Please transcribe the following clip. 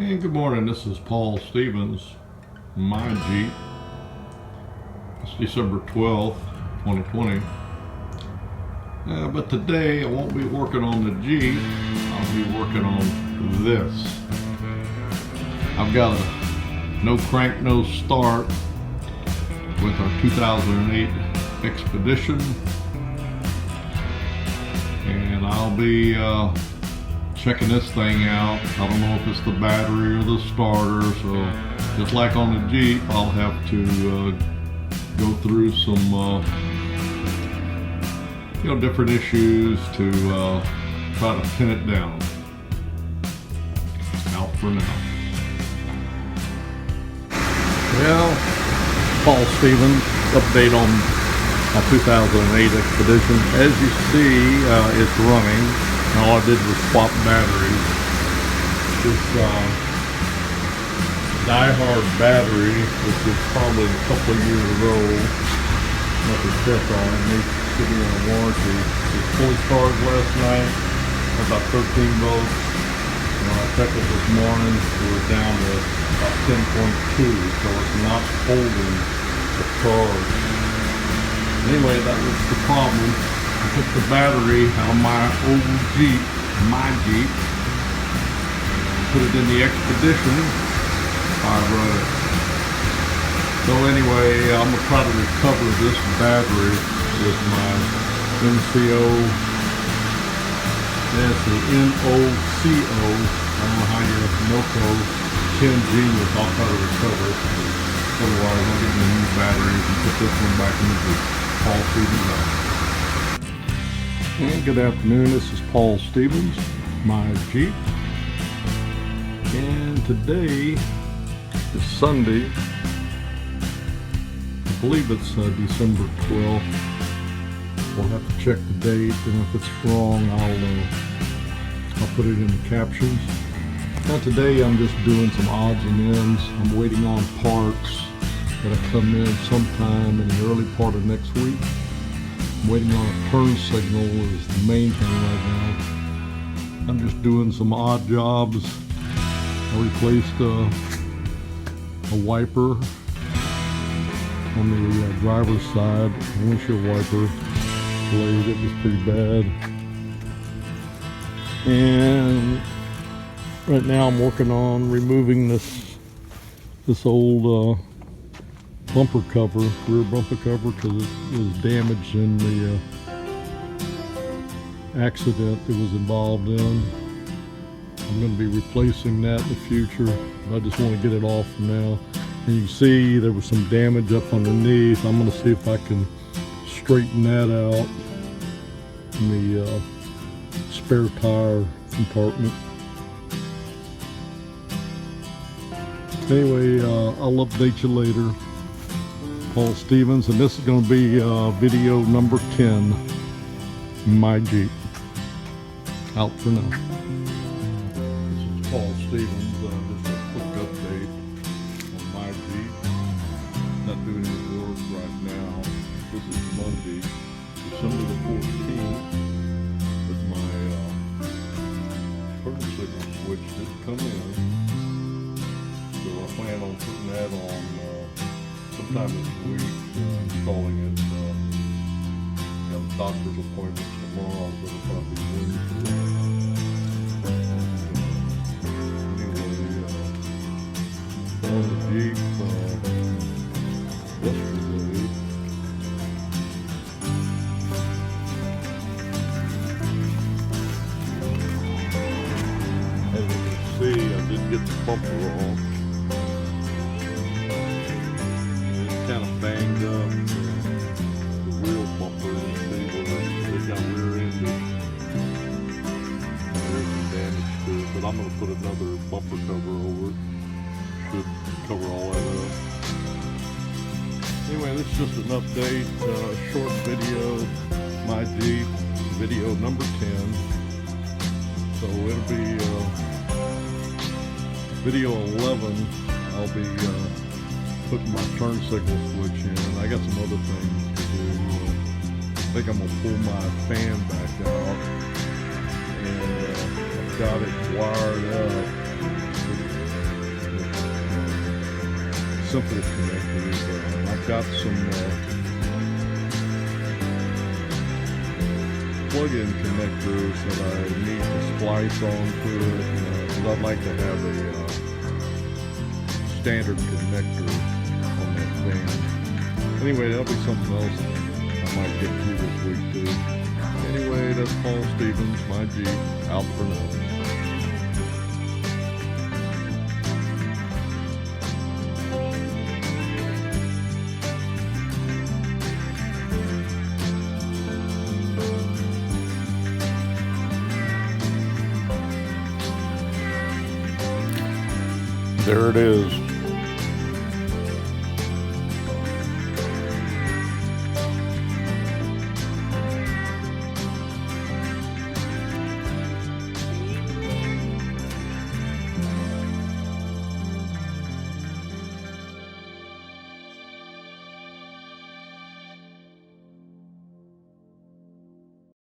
Hey, good morning. This is Paul Stevens, my Jeep. It's December 12th, 2020. But today I won't be working on the Jeep. I'll be working on this. I've got a no crank, no start with our 2008 Expedition. And I'll be checking this thing out. I don't know if it's the battery or the starter, so just like on the Jeep, I'll have to go through some different issues to try to pin it down. Out for now. Well, Paul Stevens, update on my 2008 Expedition. As you see, it's running. All I did was swap batteries. This Die-Hard battery, which is probably a couple of years old, nothing check on it, may be on a warranty. It fully charged last night, about 13 volts. And when I checked it this morning, it was down to about 10.2, so it's not holding the charge. Anyway, that was the problem. I took the battery out of my old Jeep, put it in the Expedition. I run it. So anyway, I'm gonna try to recover this battery with my NCO. That's the NOCO. I don't know how you NOCO 10 Genius. I'll try to recover it. Otherwise, I'll get the new batteries and put this one back in the Jeep. Paul Stevens out. And good afternoon, this is Paul Stevens, my Jeep. And today is Sunday. I believe it's December 12th. We'll have to check the date, and if it's wrong, I'll put it in the captions. Now today I'm just doing some odds and ends. I'm waiting on parts that'll come in sometime in the early part of next week. I'm waiting on a turn signal is the main thing right now. I'm just doing some odd jobs. I replaced a wiper on the driver's side, windshield wiper blade. It was pretty bad. And right now I'm working on removing this old bumper cover, rear bumper cover, because it was damaged in the accident it was involved in. I'm going to be replacing that in the future, but I just want to get it off for now. And you can see there was some damage up underneath. I'm going to see if I can straighten that out in the spare tire compartment. Anyway, I'll update you later. Paul Stevens, and this is going to be video number 10, my Jeep. Out for now. This is Paul Stevens, just a quick update on my Jeep. Not doing any work right now. This is Monday, December the 14th, with my turn signal switch didn't come in. So I plan on putting that on sometime this week, installing it. Got a doctor's appointment tomorrow, so it'll probably be Wednesday. Anyway, on the Jeep yesterday. As you can see, I did get the bumper off. Kind of banged up the wheel bumper, and see where they got rear-ended. There's some damage to it, but I'm going to put another bumper cover over it. Should cover all that up. Anyway, this is just an update, short video, my Jeep, video number 10. So it'll be video 11. I'll be putting my turn signal switch in. I got some other things to do. I think I'm gonna pull my fan back out, and I've got it wired up. simple connectors. I've got some plug-in connectors that I need to splice onto it, because I'd like to have a standard connector on that van. Anyway, that'll be something else I might get to this week too. Anyway, that's Paul Stevens, my Jeep, out for now. There it is.